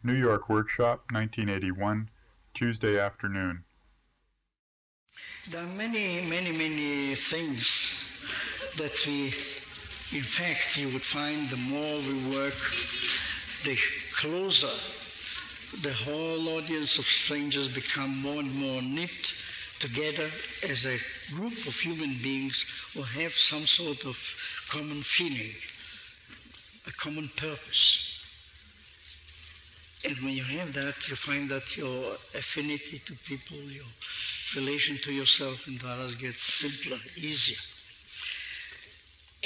New York Workshop, 1981, Tuesday afternoon. There are many things that in fact, you would find the more we work, the closer the whole audience of strangers become more and more knit together as a group of human beings who have some sort of common feeling, a common purpose. And when you have that, you find that your affinity to people, your relation to yourself and to others gets simpler, easier.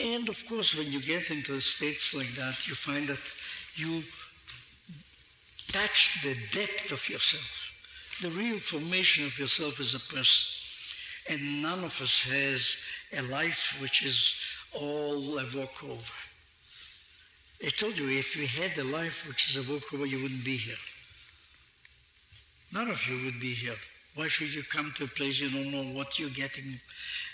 And of course, when you get into states like that, you find that you touch the depth of yourself, the real formation of yourself as a person. And none of us has a life which is all a walkover. I told you, if we had a life which is a walkover, you wouldn't be here. None of you would be here. Why should you come to a place you don't know what you're getting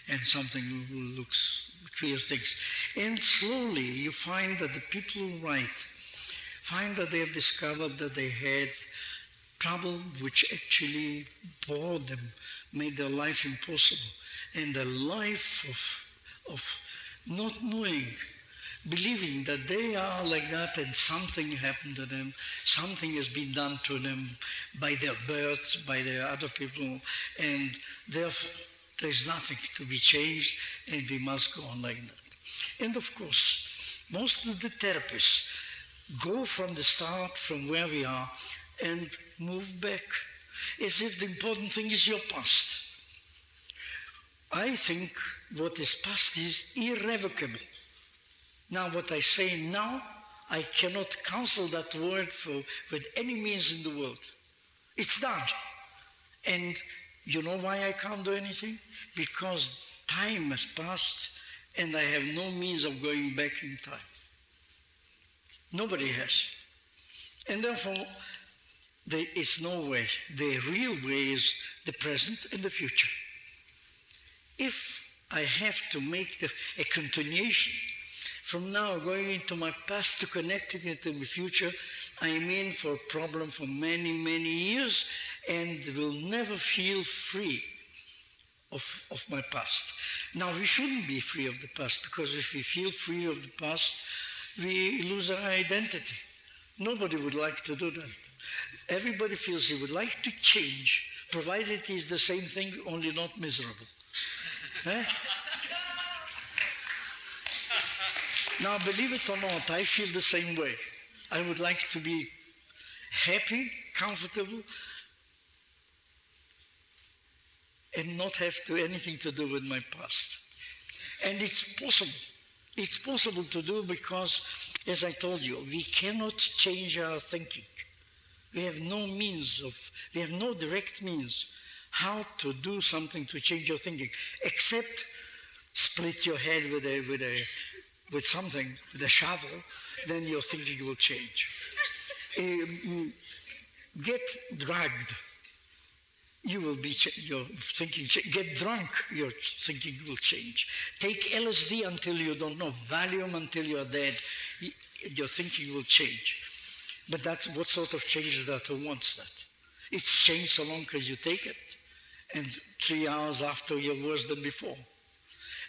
and something looks clear things? And slowly you find that the people who write find that they have discovered that they had trouble which actually bored them, made their life impossible. And a life of not knowing, believing that they are like that and something happened to them, something has been done to them by their birth, by their other people, and therefore there's nothing to be changed and we must go on like that. And of course, most of the therapists go from the start, from where we are, and move back, as if the important thing is your past. I think what is past is irrevocable. Now, what I say now, I cannot cancel that word with any means in the world. It's done. And you know why I can't do anything? Because time has passed and I have no means of going back in time. Nobody has. And therefore, there is no way. The real way is the present and the future. If I have to make a continuation from now going into my past to connect it into the future, I am in for a problem for many years and will never feel free of my past. Now, we shouldn't be free of the past, because if we feel free of the past, we lose our identity. Nobody would like to do that. Everybody feels he would like to change, provided it is the same thing, only not miserable. Now, believe it or not, I feel the same way. I would like to be happy, comfortable, and not have anything to do with my past. And it's possible. It's possible to do because, as I told you, we cannot change our thinking. We have no direct means how to do something to change your thinking, except split your head with something, with a shovel, then your thinking will change. Get drugged, your thinking. Get drunk, your thinking will change. Take LSD until you don't know, Valium until you're dead, your thinking will change. But that's what sort of change is that? Who wants that? It's changed so long as you take it, and 3 hours after you're worse than before.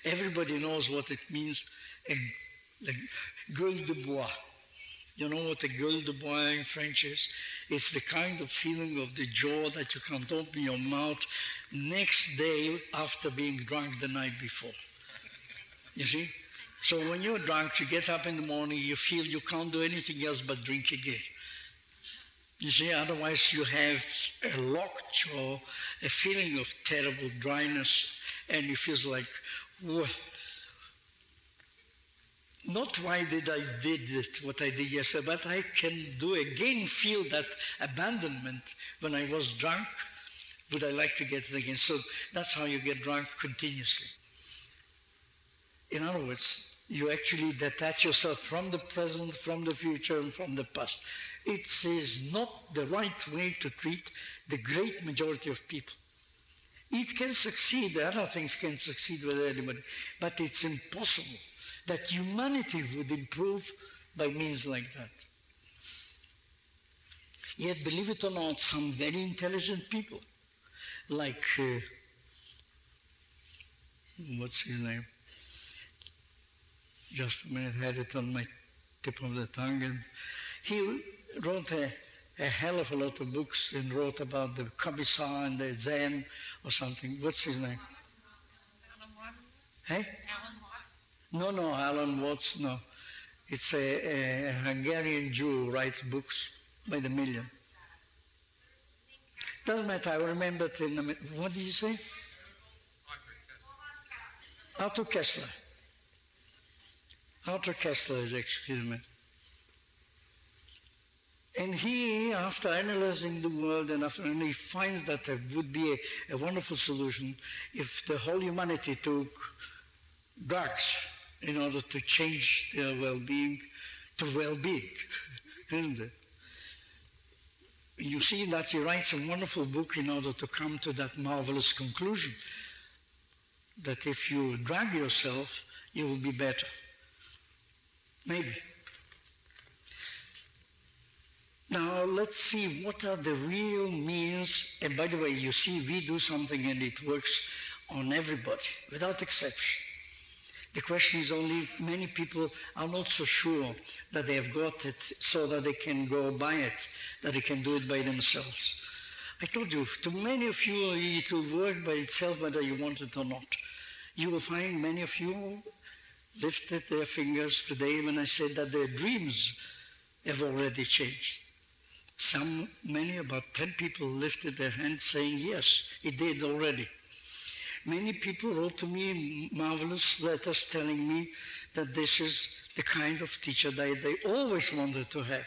Everybody knows what it means. The gueule de bois. You know what a gueule de bois in French is? It's the kind of feeling of the jaw that you can't open your mouth next day after being drunk the night before. You see? So when you're drunk, you get up in the morning, you feel you can't do anything else but drink again. You see, otherwise you have a locked jaw, a feeling of terrible dryness, and you feel like, what? Not why did I did it, what I did yesterday, but I can feel that abandonment when I was drunk. Would I like to get it again? So that's how you get drunk continuously. In other words, you actually detach yourself from the present, from the future, and from the past. It is not the right way to treat the great majority of people. It can succeed, other things can succeed with anybody, but it's impossible that humanity would improve by means like that. Yet, believe it or not, some very intelligent people, like, what's his name? Just a minute, I had it on my tip of the tongue. And he wrote a hell of a lot of books and wrote about the Kabisa and the Zen or something. What's his name? Hey? No, Alan Watts, no. It's a Hungarian Jew who writes books by the million. Doesn't matter, I remember it in a minute. What did you say? Arthur Kessler. Arthur Kessler is actually the man. And he, after analyzing the world, and he finds that there would be a wonderful solution if the whole humanity took drugs in order to change their well-being to well-being, isn't it? You see that he writes a wonderful book in order to come to that marvelous conclusion that if you drug yourself, you will be better. Maybe. Now let's see what are the real means. And by the way, you see, we do something and it works on everybody, without exception. The question is only many people are not so sure that they have got it so that they can go buy it, that they can do it by themselves. I told you, to many of you, it will work by itself whether you want it or not. You will find many of you lifted their fingers today when I said that their dreams have already changed. Many, about 10 people lifted their hands saying, yes, it did already. Many people wrote to me marvelous letters telling me that this is the kind of teacher that they always wanted to have.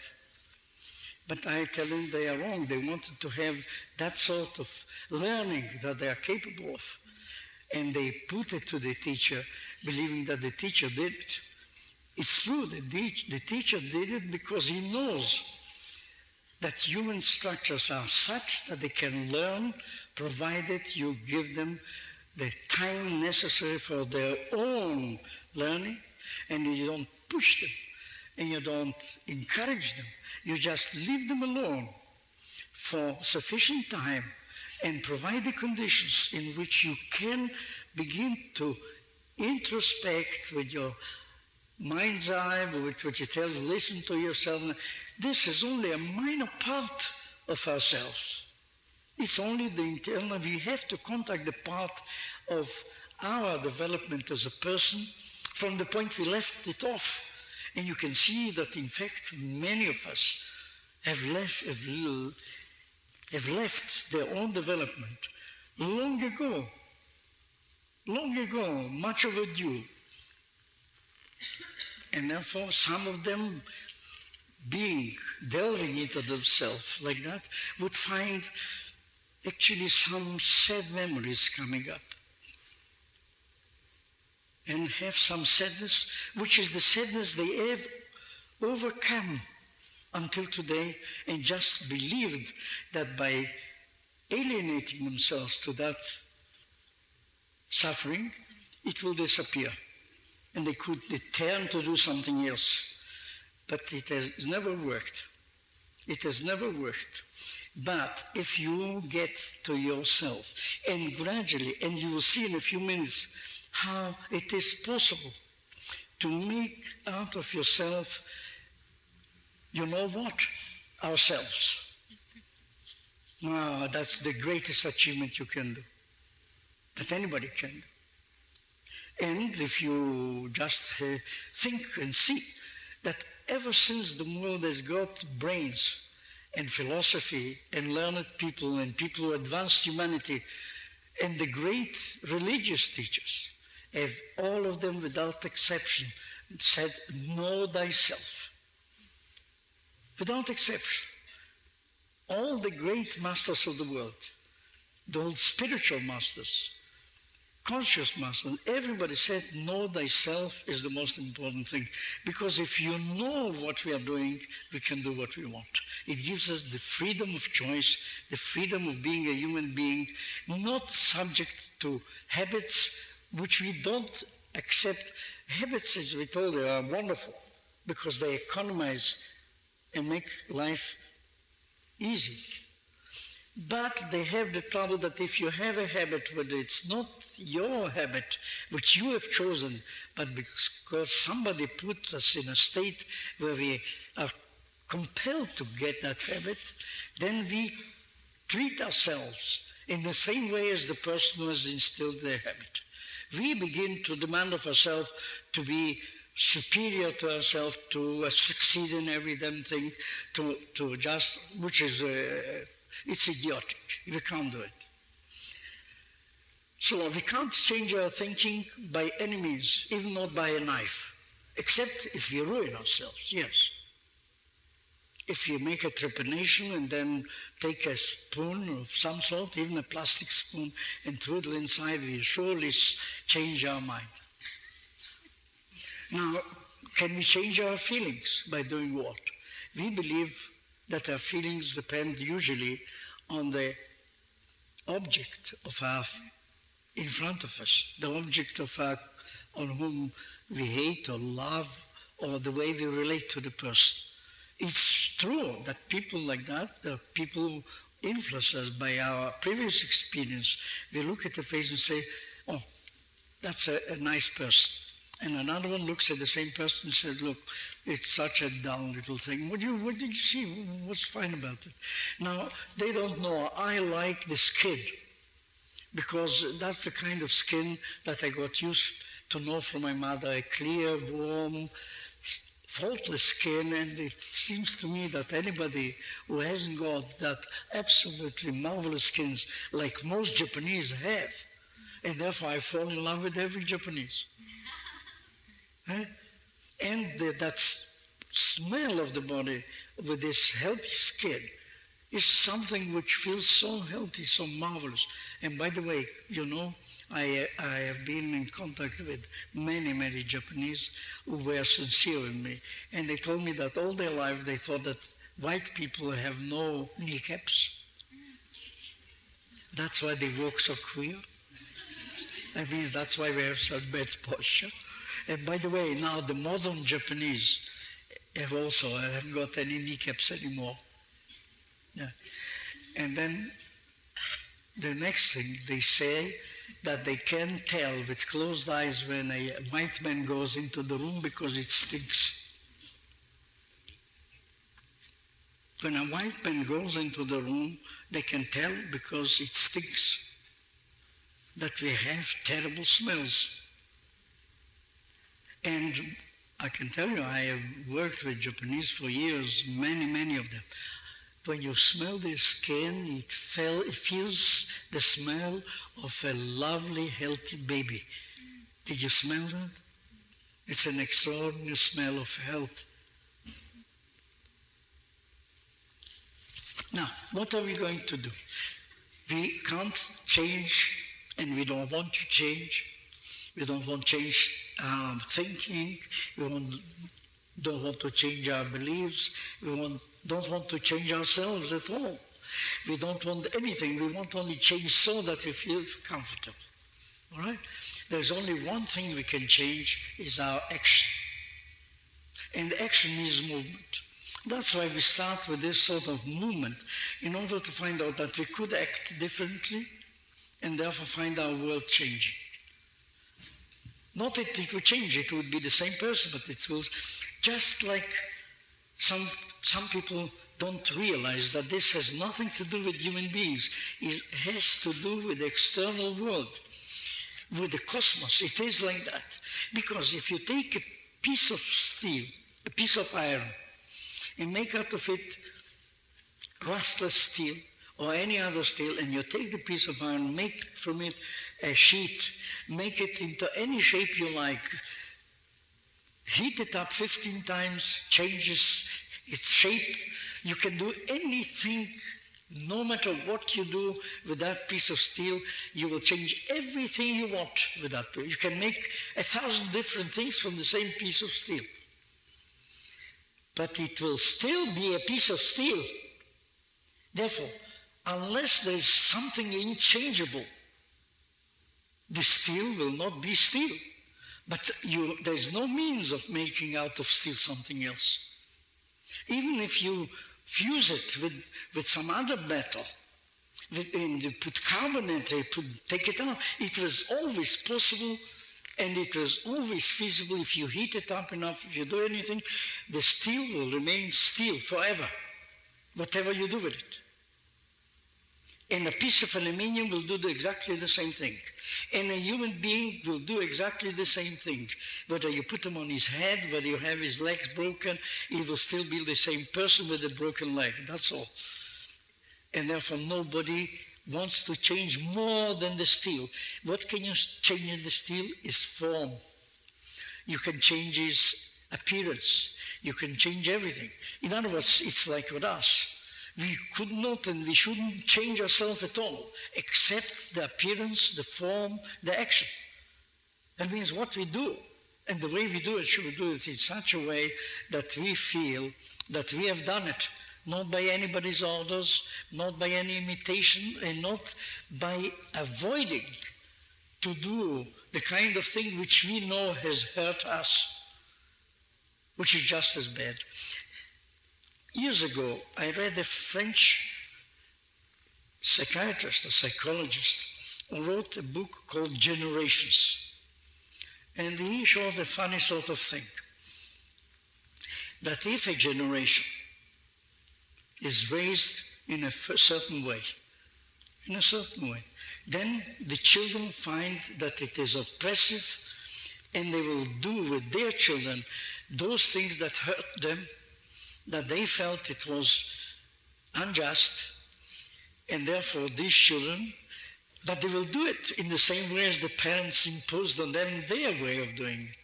But I tell them they are wrong. They wanted to have that sort of learning that they are capable of. And they put it to the teacher, believing that the teacher did it. It's true, the teacher did it because he knows that human structures are such that they can learn, provided you give them the time necessary for their own learning, and you don't push them, and you don't encourage them. You just leave them alone for sufficient time and provide the conditions in which you can begin to introspect with your mind's eye, with what you tell, listen to yourself. This is only a minor part of ourselves. It's only the internal. We have to contact the part of our development as a person from the point we left it off. And you can see that, in fact, many of us have left their own development long ago, much overdue. And therefore, some of them, delving into themselves like that, would find actually some sad memories coming up. And have some sadness, which is the sadness they have overcome until today, and just believed that by alienating themselves to that suffering, it will disappear. And they turn to do something else. But it has never worked. It has never worked. But if you get to yourself, and gradually, and you will see in a few minutes how it is possible to make out of yourself, you know what? Ourselves. Wow, that's the greatest achievement you can do, that anybody can do. And if you just think and see that ever since the world has got brains and philosophy and learned people and people who advanced humanity, and the great religious teachers have all of them without exception said, know thyself. Without exception. All the great masters of the world, the old spiritual masters, conscious masters, everybody said, know thyself is the most important thing. Because if you know what we are doing, we can do what we want. It gives us the freedom of choice, the freedom of being a human being, not subject to habits which we don't accept. Habits, as we told you, are wonderful because they economize and make life easy. But they have the trouble that if you have a habit, whether it's not your habit, which you have chosen, but because somebody put us in a state where we are compelled to get that habit, then we treat ourselves in the same way as the person who has instilled their habit. We begin to demand of ourselves to be superior to ourselves, to succeed in every damn thing, to just, which is, it's idiotic. We can't do it. So we can't change our thinking by any means, even not by a knife, except if we ruin ourselves, yes. If you make a trepanation and then take a spoon of some sort, even a plastic spoon, and twiddle inside, we surely change our mind. Now, can we change our feelings by doing what? We believe that our feelings depend usually on the object of our, in front of us, the object of our, on whom we hate or love, or the way we relate to the person. It's true that people like that, the people who influence us by our previous experience, we look at the face and say, oh, that's a nice person. And another one looks at the same person and says, look, it's such a dull little thing. What did you see? What's fine about it? Now, they don't know. I like this kid because that's the kind of skin that I got used to know from my mother, a clear, warm, faultless skin, and it seems to me that anybody who hasn't got that absolutely marvelous skins like most Japanese have, and therefore I fall in love with every Japanese. And that smell of the body with this healthy skin is something which feels so healthy, so marvelous. And by the way, you know, I have been in contact with many, many Japanese who were sincere with me. And they told me that all their life they thought that white people have no kneecaps. That's why they walk so queer. I mean, that's why we have such bad posture. And by the way, now the modern Japanese haven't got any kneecaps anymore. Yeah. And then the next thing they say that they can tell with closed eyes when a white man goes into the room because it stinks. When a white man goes into the room, they can tell because it stinks, that we have terrible smells. And I can tell you, I have worked with Japanese for years, many, many of them. When you smell their skin, it feels the smell of a lovely, healthy baby. Did you smell that? It's an extraordinary smell of health. Now, what are we going to do? We can't change, and we don't want to change. We don't want to change our thinking. We don't want to change our beliefs. We don't want to change ourselves at all. We don't want anything. We want only change so that we feel comfortable. All right? There's only one thing we can change is our action. And action is movement. That's why we start with this sort of movement in order to find out that we could act differently and therefore find our world changing. Not that it will change, it would be the same person, but it will, just like some people don't realize that this has nothing to do with human beings. It has to do with the external world, with the cosmos. It is like that. Because if you take a piece of steel, a piece of iron, and make out of it rustless steel or any other steel, and you take the piece of iron, make from it a sheet, make it into any shape you like, heat it up 15 times, changes its shape. You can do anything, no matter what you do with that piece of steel, you will change everything you want with that. You can make 1,000 different things from the same piece of steel. But it will still be a piece of steel. Therefore, unless there is something inchangeable, the steel will not be steel. But there is no means of making out of steel something else. Even if you fuse it with some other metal, and they put carbonate, take it out. It was always possible, and it was always feasible. If you heat it up enough, if you do anything, the steel will remain steel forever, whatever you do with it. And a piece of aluminum will do exactly the same thing. And a human being will do exactly the same thing. Whether you put him on his head, whether you have his legs broken, he will still be the same person with a broken leg. That's all. And therefore nobody wants to change more than the steel. What can you change in the steel is form. You can change his appearance. You can change everything. In other words, it's like with us. We could not and we shouldn't change ourselves at all, except the appearance, the form, the action. That means what we do, and the way we do it, should we do it in such a way that we feel that we have done it, not by anybody's orders, not by any imitation, and not by avoiding to do the kind of thing which we know has hurt us, which is just as bad. Years ago, I read a French psychiatrist, a psychologist, who wrote a book called Generations. And he showed a funny sort of thing, that if a generation is raised in a certain way, then the children find that it is oppressive, and they will do with their children those things that hurt them, that they felt it was unjust, and therefore these children, but they will do it in the same way as the parents imposed on them their way of doing it,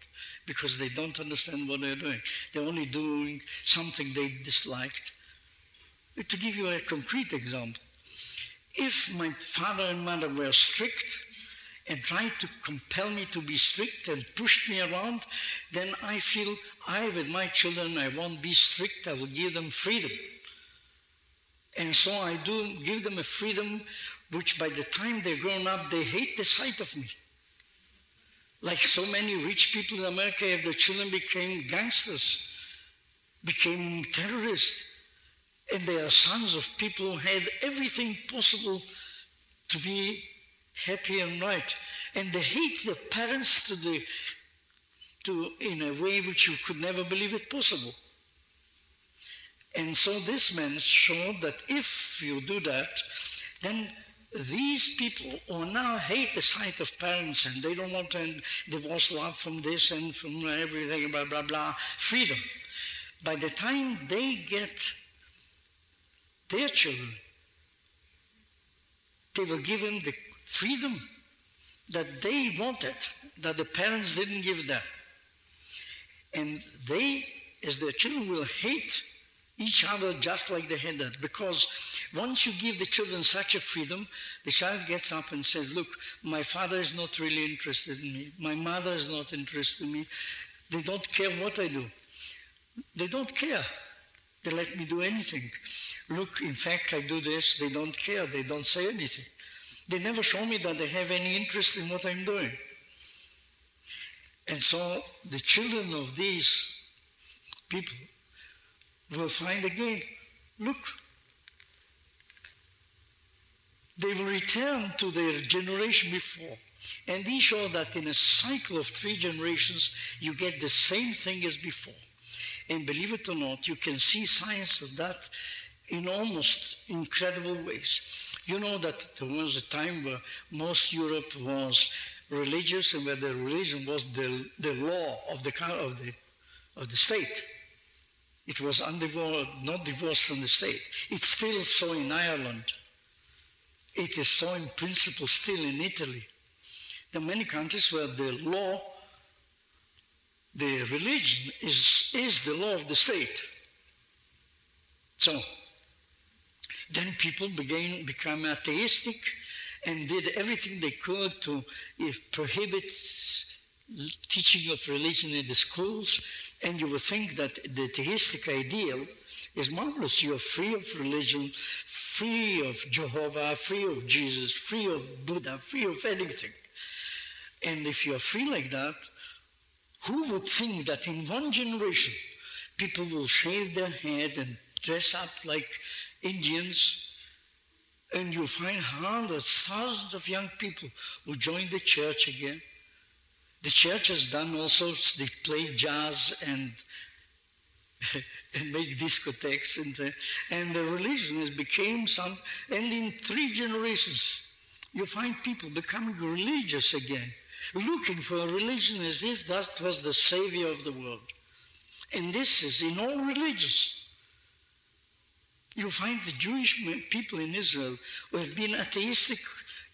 because they don't understand what they're doing. They're only doing something they disliked. To give you a concrete example, if my father and mother were strict and tried to compel me to be strict and pushed me around, then I feel with my children, I won't be strict, I will give them freedom. And so I do give them a freedom which by the time they're grown up, they hate the sight of me. Like so many rich people in America, if their children became gangsters, became terrorists, and they are sons of people who had everything possible to be happy and right. And they hate their parents in a way which you could never believe it possible. And so this man showed that if you do that, then these people who now hate the sight of parents and they don't want to divorce love from this and from everything, blah, blah, blah, freedom. By the time they get their children, they will give them the freedom that they wanted, that the parents didn't give them. And they, as their children, will hate each other just like they had that. Because once you give the children such a freedom, the child gets up and says, look, my father is not really interested in me. My mother is not interested in me. They don't care what I do. They don't care. They let me do anything. Look, in fact, I do this. They don't care. They don't say anything. They never show me that they have any interest in what I'm doing. And so the children of these people will find again, look, they will return to their generation before. And they show that in a cycle of 3 generations, you get the same thing as before. And believe it or not, you can see signs of that in almost incredible ways. You know that there was a time where most Europe was religious, and where the religion was the law of the state. It was not divorced from the state. It's still so in Ireland. It is so in principle still in Italy. There are many countries where the law, the religion is the law of the state. So then people become atheistic and did everything they could to prohibit teaching of religion in the schools. And you would think that the theistic ideal is marvelous. You are free of religion, free of Jehovah, free of Jesus, free of Buddha, free of anything. And if you are free like that, who would think that in one generation people will shave their head and dress up like Indians, and you find hundreds, thousands of young people who join the church again. The church has done also, they play jazz and make discotheques, and the religion has become some, and in 3 generations, you find people becoming religious again, looking for a religion as if that was the savior of the world. And this is in all religions. You find the Jewish people in Israel who have been atheistic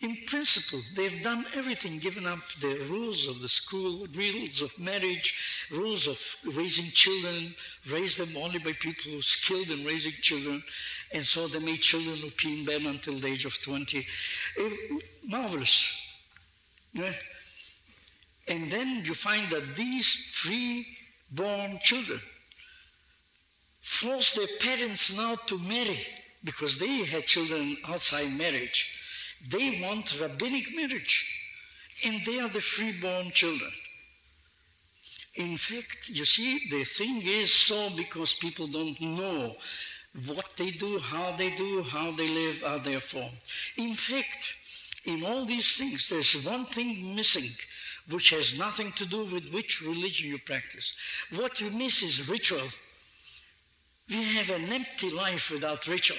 in principle. They've done everything, given up the rules of the school, rules of marriage, rules of raising children, raised them only by people who are skilled in raising children, and so they made children who pee in bed until the age of 20. Marvelous. Yeah? And then you find that these free-born children force their parents now to marry because they had children outside marriage. They want rabbinic marriage, and they are the free-born children. In fact, you see, the thing is so because people don't know what they do, how they live, how they are formed. In fact, in all these things, there's one thing missing, which has nothing to do with which religion you practice. What you miss is ritual. We have an empty life without ritual.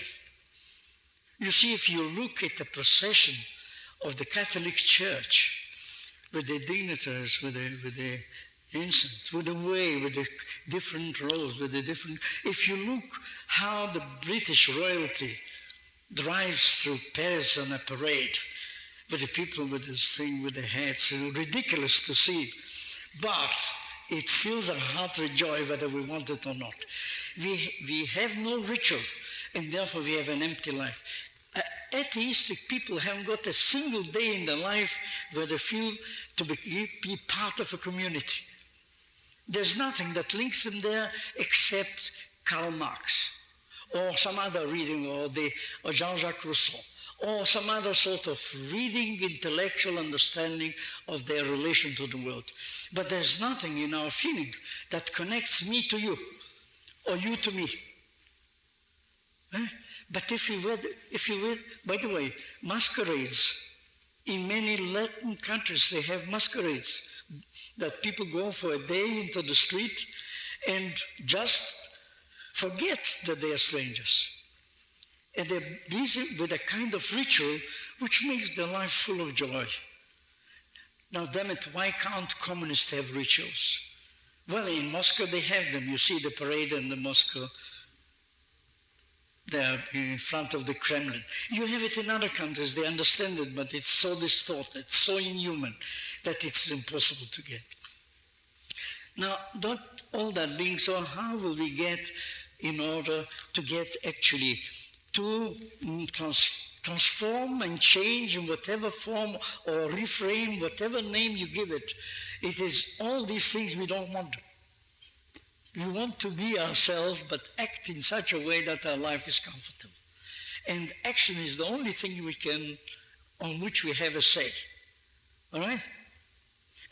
You see, if you look at the procession of the Catholic Church, with the dignitaries, with the incense, with the way, with the different rows, if you look how the British royalty drives through Paris on a parade, with the people with this thing, with the hats, it's ridiculous to see. But it fills our heart with joy whether we want it or not. We have no ritual, and therefore we have an empty life. Atheistic people haven't got a single day in their life where they feel to be part of a community. There's nothing that links them there except Karl Marx, or some other reading, or Jean-Jacques Rousseau, or some other sort of reading, intellectual understanding of their relation to the world. But there's nothing in our feeling that connects me to you, or you to me. But if you will, by the way, masquerades, in many Latin countries they have masquerades that people go for a day into the street and just forget that they are strangers. And they're busy with a kind of ritual which makes their life full of joy. Now, damn it, why can't communists have rituals? Well, in Moscow they have them. You see the parade in the Moscow there in front of the Kremlin. You have it in other countries, they understand it, but it's so distorted, so inhuman, that it's impossible to get. Now, all that being so, how will we get in order to get actually to transform and change in whatever form or reframe, whatever name you give it? It is all these things we don't want. We want to be ourselves, but act in such a way that our life is comfortable. And action is the only thing on which we have a say. All right?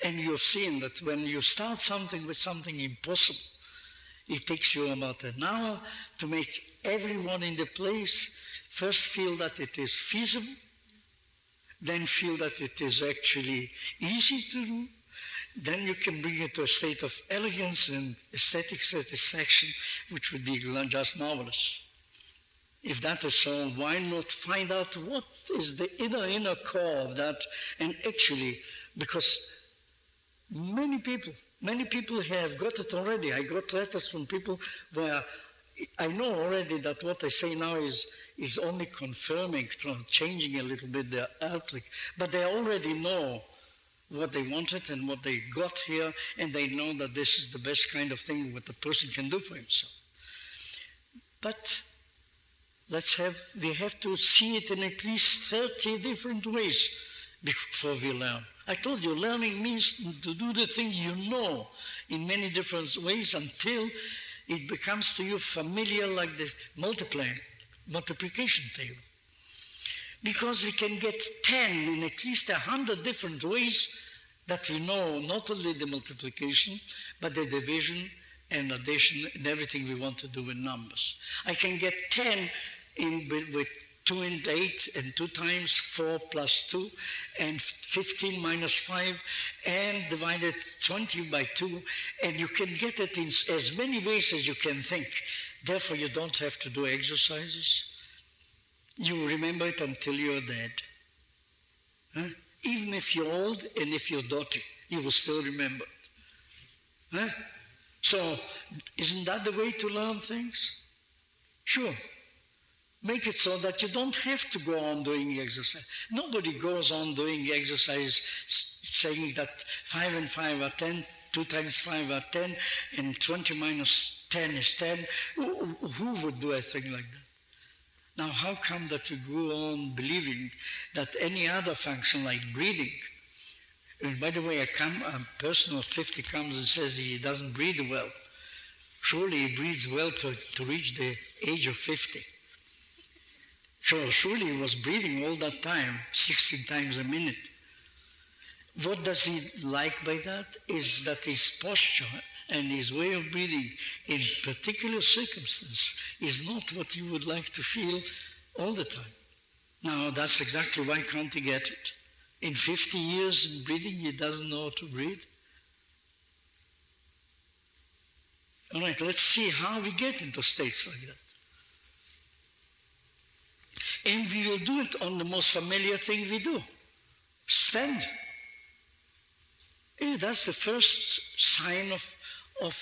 And you've seen that when you start something with something impossible, it takes you about an hour to make everyone in the place first feel that it is feasible, then feel that it is actually easy to do. Then you can bring it to a state of elegance and aesthetic satisfaction, which would be just marvelous. If that is so, why not find out what is the inner core of that? And actually, because many people have got it already. I got letters from people where I know already that what I say now is only confirming, changing a little bit their outlook, but they already know what they wanted and what they got here, and they know that this is the best kind of thing what the person can do for himself. But we have to see it in at least 30 different ways before we learn. I told you, learning means to do the thing you know in many different ways until it becomes to you familiar, like the multiplication table. Because we can get 10 in at least 100 different ways that we know not only the multiplication, but the division and addition and everything we want to do with numbers. I can get 10 with 2 and 8 and 2 times 4 plus 2 and 15 minus 5 and divided 20 by 2, and you can get it in as many ways as you can think. Therefore, you don't have to do exercises. You remember it until you're dead. Huh? Even if you're old and if you're dirty, you will still remember it. Huh? So, isn't that the way to learn things? Sure. Make it so that you don't have to go on doing exercise. Nobody goes on doing exercise saying that 5 and 5 are 10, 2 times 5 are 10, and 20 minus 10 is 10. Who would do a thing like that? Now, how come that we go on believing that any other function like breathing, and by the way, a person of 50 comes and says he doesn't breathe well. Surely he breathes well to reach the age of 50. So surely he was breathing all that time, 16 times a minute. What does he like by that? Is that his posture and his way of breathing in particular circumstances is not what you would like to feel all the time. Now, that's exactly why can't he get it. In 50 years of breathing, he doesn't know how to breathe. All right, let's see how we get into states like that. And we will do it on the most familiar thing we do. Stand. That's the first sign of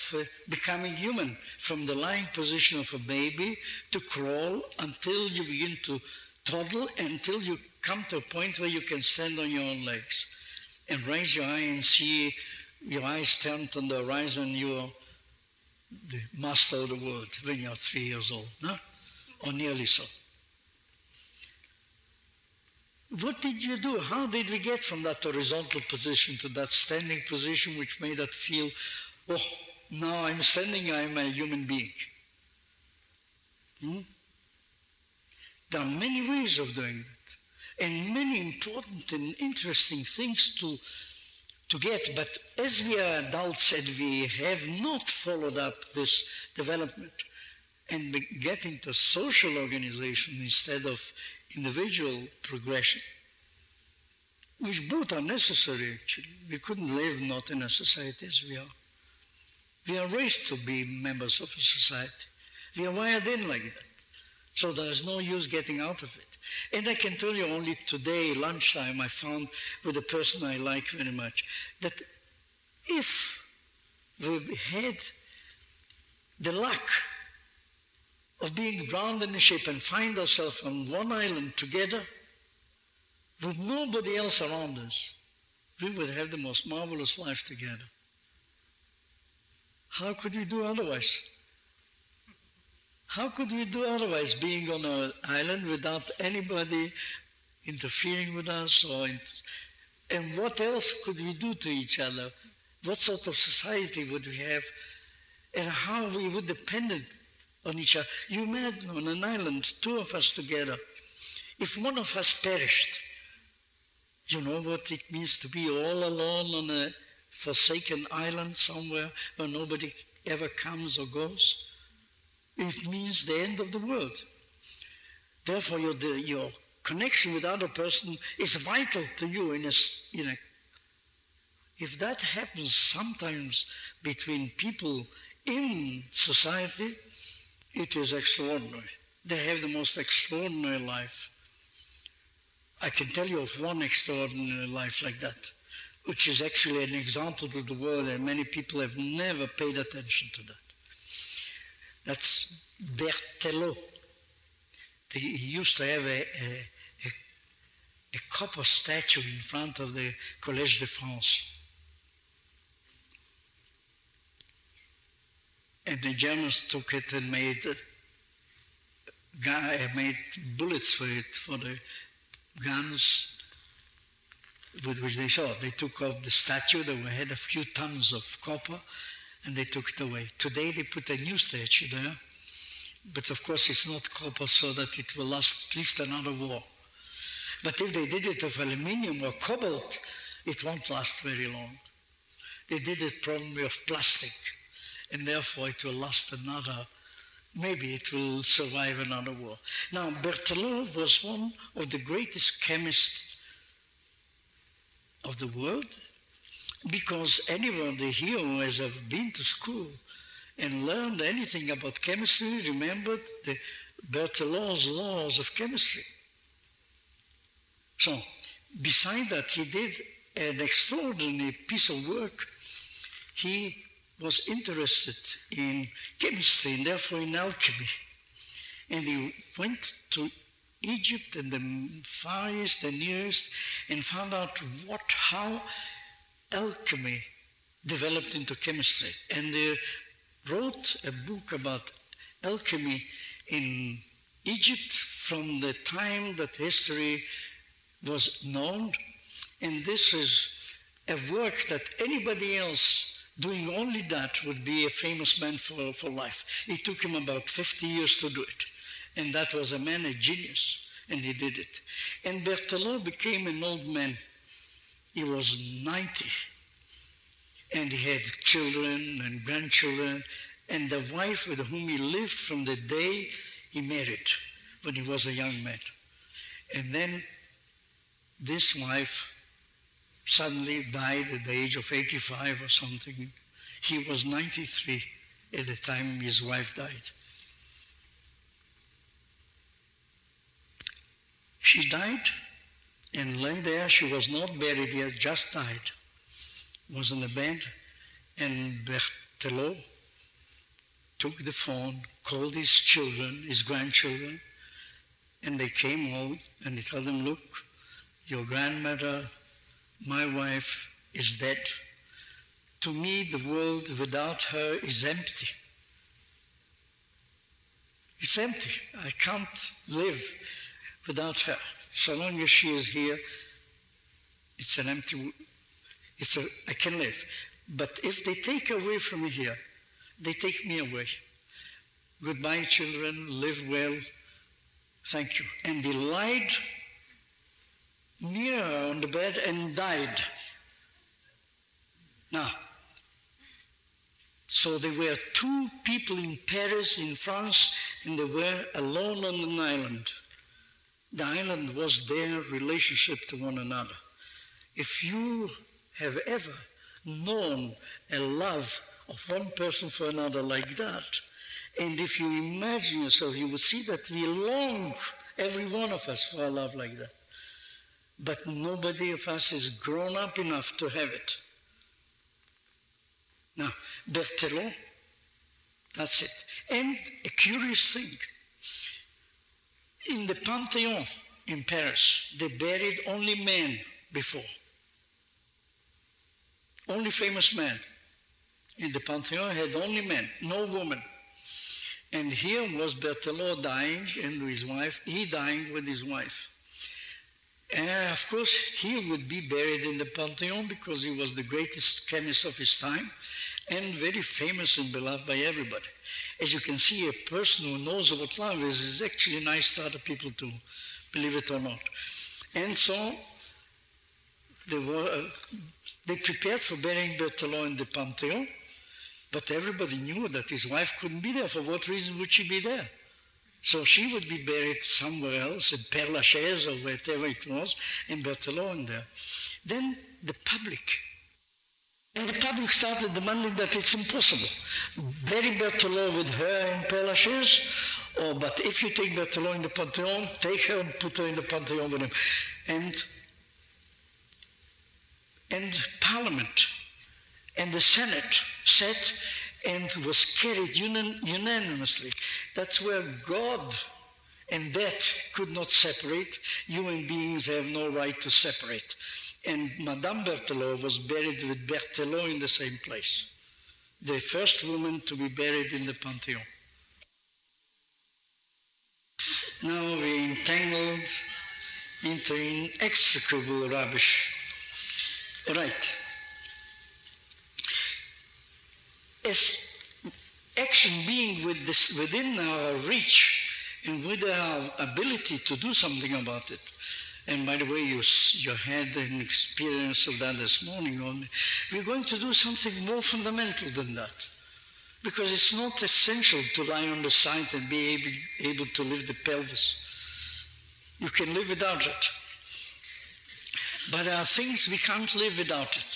becoming human. From the lying position of a baby to crawl until you begin to toddle, until you come to a point where you can stand on your own legs. And raise your eye and see your eyes turned on the horizon, you're the master of the world when you're 3 years old, no? Or nearly so. What did you do? How did we get from that horizontal position to that standing position which made us feel, oh, now I'm standing, I'm a human being? There are many ways of doing it, and many important and interesting things to get. But as we are adults and we have not followed up this development and get into social organization instead of individual progression, which both are necessary actually. We couldn't live not in a society as we are. We are raised to be members of a society. We are wired in like that. So there is no use getting out of it. And I can tell you only today, lunchtime, I found with a person I like very much, that if we had the luck of being drowned in a ship and find ourselves on one island together with nobody else around us, we would have the most marvelous life together. How could we do otherwise? How could we do otherwise, being on an island without anybody interfering with us? And what else could we do to each other? What sort of society would we have? And how we would depend on each other. You imagine on an island, 2 of us together. If one of us perished, you know what it means to be all alone on a forsaken island somewhere where nobody ever comes or goes? It means the end of the world. Therefore, your connection with other person is vital to you if that happens sometimes between people in society, it is extraordinary. They have the most extraordinary life. I can tell you of one extraordinary life like that, which is actually an example to the world, and many people have never paid attention to that. That's Berthelot. He used to have a copper statue in front of the Collège de France. And the Germans took it and made bullets for it, for the guns with which they shot. They took off the statue that had a few tons of copper, and they took it away. Today they put a new statue there, but of course it's not copper, so that it will last at least another war. But if they did it of aluminium or cobalt, it won't last very long. They did it probably of plastic. and therefore it will last another, maybe it will survive another war. Now, Berthelot was one of the greatest chemists of the world, because anybody here who has ever been to school and learned anything about chemistry remembered the Berthelot's laws of chemistry. So, beside that, he did an extraordinary piece of work. He was interested in chemistry and therefore in alchemy. And he went to Egypt and the Far East and Near East and found out how alchemy developed into chemistry. And they wrote a book about alchemy in Egypt from the time that history was known. And this is a work that anybody else doing only that would be a famous man for life. It took him about 50 years to do it. And that was a man, a genius, and he did it. And Berthelot became an old man. He was 90. And he had children and grandchildren, and the wife with whom he lived from the day he married, when he was a young man. And then this wife suddenly died at the age of 85 or something. He was 93 at the time his wife died. She died and lay there. She was not buried yet, just died. Was in the bed, and Berthelot took the phone, called his children, his grandchildren, and they came out and he told them, look, your grandmother, my wife, is dead. To me, the world without her is empty. It's empty. I can't live without her. So long as she is here, it's an empty world. I can live. But if they take away from me here, they take me away. Goodbye, children. Live well. Thank you. And he lied near her on the bed and died. Now, so there were two people in Paris, in France, and they were alone on an island. The island was their relationship to one another. If you have ever known a love of one person for another like that, and if you imagine yourself, you will see that we long, every one of us, for a love like that. But nobody of us is grown up enough to have it. Now, Berthelot, that's it. And a curious thing, in the Pantheon in Paris, they buried only men before. Only famous men. In the Pantheon had only men, no women. And here was Berthelot dying and his wife, he dying with his wife. And of course, he would be buried in the Pantheon because he was the greatest chemist of his time and very famous and beloved by everybody. As you can see, a person who knows what love is actually nice to other people too, believe it or not. And so they prepared for burying Berthelot in the Pantheon, but everybody knew that his wife couldn't be there. For what reason would she be there? So she would be buried somewhere else, in Père Lachaise or whatever it was, and Berthelot in there. Then the public started demanding that it's impossible. Bury Berthelot with her in Père Lachaise, but if you take Berthelot in the Pantheon, take her and put her in the Pantheon with him. And Parliament and the Senate sat and was carried unanimously. That's where God and death could not separate. Human beings have no right to separate. And Madame Berthelot was buried with Berthelot in the same place. The first woman to be buried in the Pantheon. Now we're entangled into inextricable rubbish. Right. As action being within our reach and with our ability to do something about it, and by the way, you had an experience of that this morning only, we're going to do something more fundamental than that. because it's not essential to lie on the side and be able to lift the pelvis. You can live without it. But there are things we can't live without it.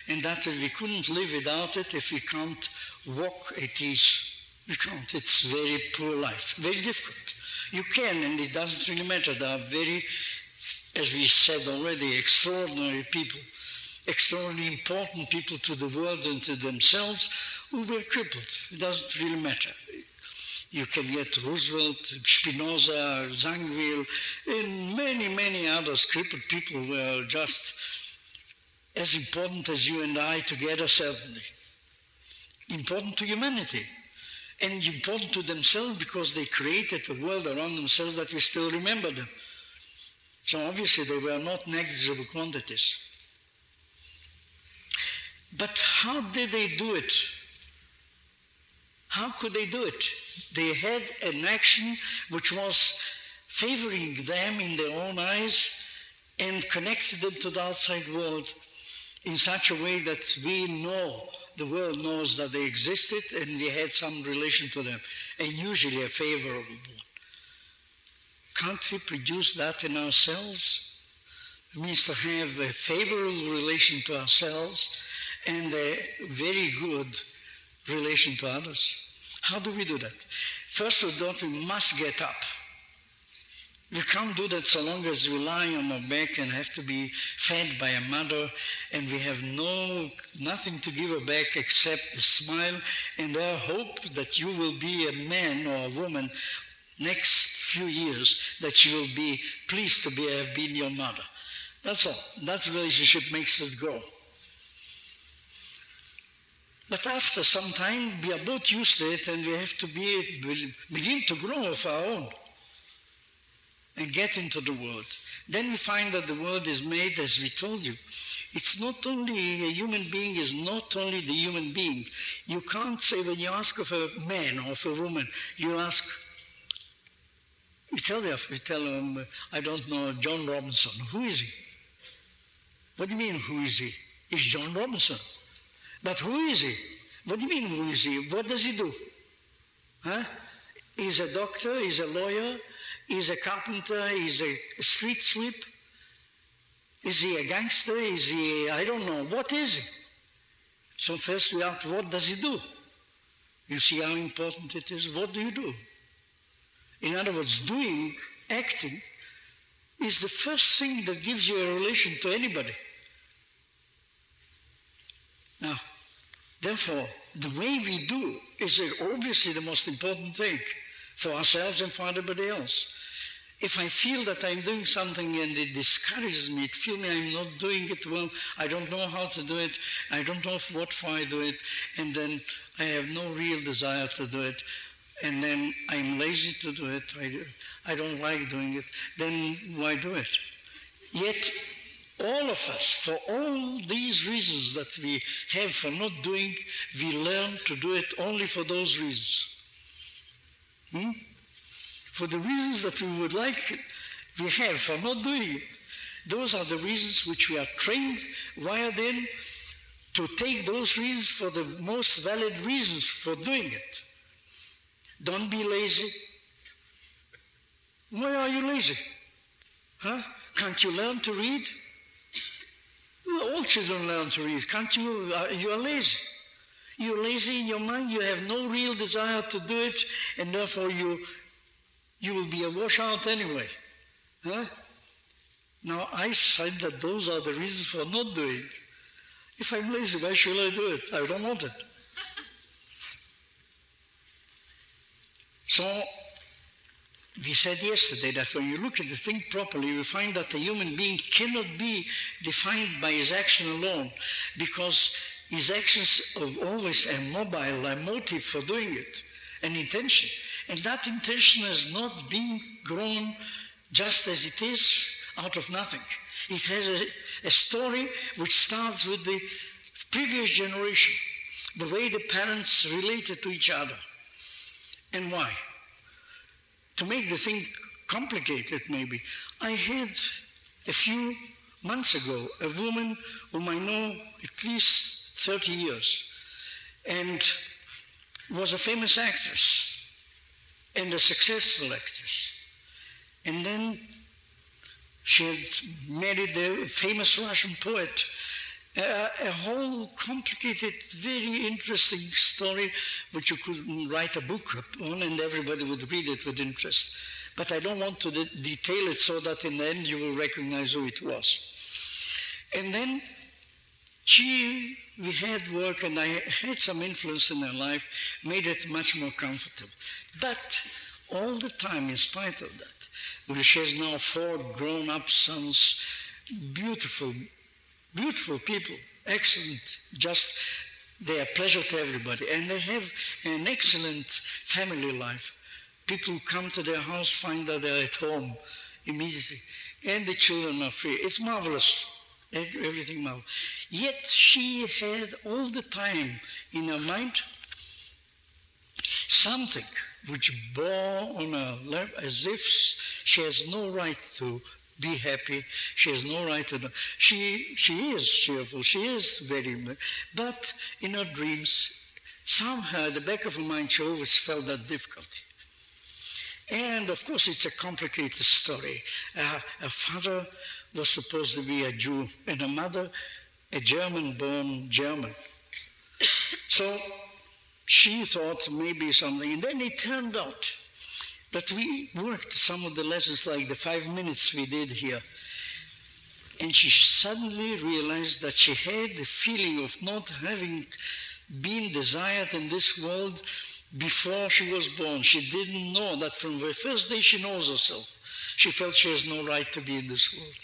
And that we couldn't live without it if we can't walk at ease. We can't. It's very poor life, very difficult. You can, and it doesn't really matter. There are very, as we said already, extraordinary people, extraordinarily important people to the world and to themselves who were crippled. It doesn't really matter. You can get Roosevelt, Spinoza, Zangwill, and many, many others, crippled people who are just as important as you and I together, certainly. Important to humanity. And important to themselves because they created a world around themselves that we still remember them. So obviously they were not negligible quantities. But how did they do it? How could they do it? They had an action which was favoring them in their own eyes and connected them to the outside world in such a way that we know, the world knows that they existed and we had some relation to them, and usually a favorable one. Can't we produce that in ourselves? It means to have a favorable relation to ourselves and a very good relation to others. How do we do that? First of all, we must get up. We can't do that so long as we lie on our back and have to be fed by a mother and we have nothing to give her back except a smile and our hope that you will be a man or a woman next few years, that you will be pleased to have been your mother. That's all. That relationship makes us grow. But after some time, we are both used to it and we have to begin to grow of our own and get into the world. Then we find that the world is made, as we told you. It's not only a human being, is not only the human being. You can't say when you ask of a man or of a woman, you ask, we tell them, I don't know, John Robinson. Who is he? What do you mean, who is he? He's John Robinson. But who is he? What do you mean, who is he? What does he do? Huh? He's a doctor, he's a lawyer, he's a carpenter, he's a street sweep. Is he a gangster? Is he, I don't know. What is he? So first we ask, what does he do? You see how important it is? What do you do? In other words, doing, acting, is the first thing that gives you a relation to anybody. Now, therefore, the way we do is obviously the most important thing for ourselves and for everybody else. If I feel that I'm doing something and it discourages me, it feels me I'm not doing it well, I don't know how to do it, I don't know what for I do it, and then I have no real desire to do it, and then I'm lazy to do it, I don't like doing it, then why do it? Yet, all of us, for all these reasons that we have for not doing, we learn to do it only for those reasons. For the reasons that we would like, we have for not doing it. Those are the reasons which we are trained, wired in, to take those reasons for the most valid reasons for doing it. Don't be lazy. Why are you lazy? Huh? Can't you learn to read? Well, all children learn to read. Can't you? You are lazy. You're lazy in your mind. You have no real desire to do it, and therefore you will be a washout anyway. Huh? Now, I said that those are the reasons for not doing. If I'm lazy, why should I do it? I don't want it. So, we said yesterday that when you look at the thing properly, you find that a human being cannot be defined by his action alone, because his actions are always a mobile, a motive for doing it, an intention. And that intention has not been grown just as it is out of nothing. It has a story which starts with the previous generation, the way the parents related to each other. And why? To make the thing complicated, maybe, I had a few months ago a woman whom I know at least 30 years. And was a famous actress and a successful actress. And then she had married a famous Russian poet. A whole complicated, very interesting story which you could write a book on and everybody would read it with interest. But I don't want to detail it so that in the end you will recognize who it was. And then we had work and I had some influence in her life, made it much more comfortable. But all the time, in spite of that, because she has now 4 grown-up sons, beautiful people, excellent, just they are a pleasure to everybody. And they have an excellent family life. People come to their house, find that they're at home immediately. And the children are free. It's marvelous. Everything marvelous. Yet she had all the time in her mind something which bore on her lap as if she has no right to be happy. She has no right to. She is cheerful. She is very. But in her dreams, somehow at the back of her mind, she always felt that difficulty. And of course, it's a complicated story. Her father was supposed to be a Jew, and her mother, a German-born German. So she thought maybe something, and then it turned out that we worked some of the lessons like the 5 minutes we did here. And she suddenly realized that she had the feeling of not having been desired in this world before she was born. She didn't know that from the first day she knows herself. She felt she has no right to be in this world.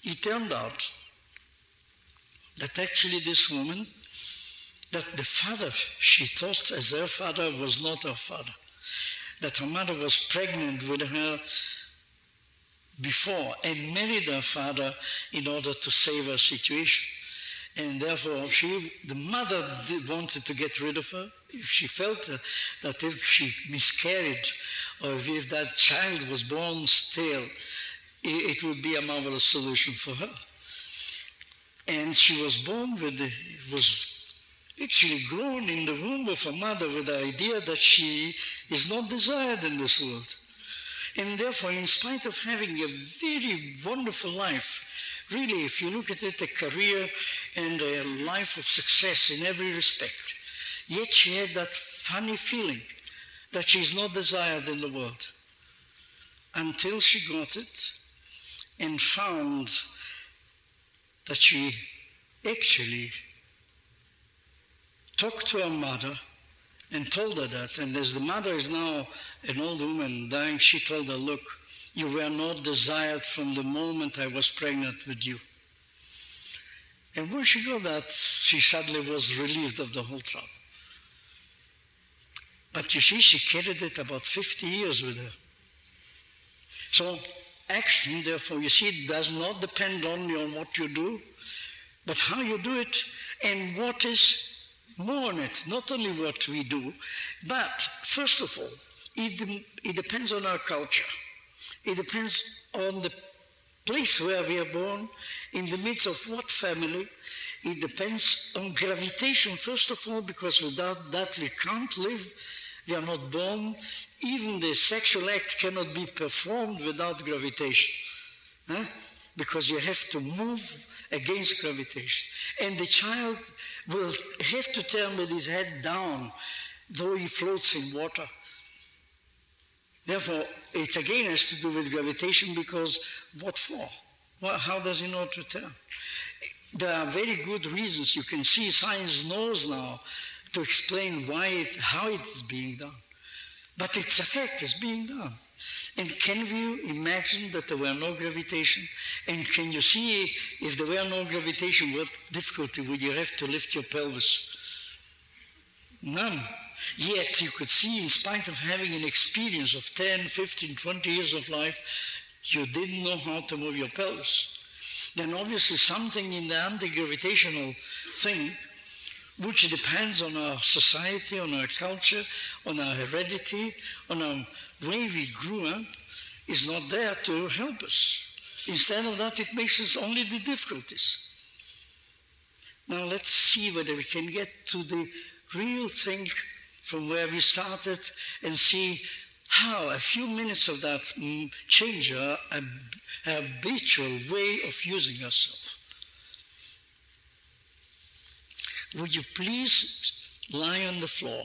It turned out that actually this woman, that the father she thought as her father was not her father. That her mother was pregnant with her before and married her father in order to save her situation. And therefore, the mother wanted to get rid of her. If she felt that if she miscarried or if that child was born stale, it would be a marvelous solution for her. And she was born was actually grown in the womb of her mother with the idea that she is not desired in this world. And therefore, in spite of having a very wonderful life, really, if you look at it, a career and a life of success in every respect, yet she had that funny feeling that she is not desired in the world until she got it and found that she actually talked to her mother and told her that. And as the mother is now an old woman dying, she told her, look, you were not desired from the moment I was pregnant with you. And when she got that, she suddenly was relieved of the whole trouble. But you see, she carried it about 50 years with her. So action, therefore, you see, does not depend only on what you do, but how you do it and what is more on it. Not only what we do, but first of all, it depends on our culture. It depends on the place where we are born, in the midst of what family. It depends on gravitation, first of all, because without that we can't live. We are not born. Even the sexual act cannot be performed without gravitation. Because you have to move against gravitation. And the child will have to turn with his head down, though he floats in water. Therefore, it again has to do with gravitation, because what for? Well, how does he know to turn? There are very good reasons. You can see science knows now to explain how it is being done. But it's a fact, it's being done. And can you imagine that there were no gravitation? And can you see if there were no gravitation, what difficulty would you have to lift your pelvis? None. Yet you could see, in spite of having an experience of 10, 15, 20 years of life, you didn't know how to move your pelvis. Then obviously something in the anti-gravitational thing, which depends on our society, on our culture, on our heredity, on our way we grew up, is not there to help us. Instead of that, it makes us only the difficulties. Now let's see whether we can get to the real thing from where we started and see how a few minutes of that change a habitual way of using yourself. Would you please lie on the floor?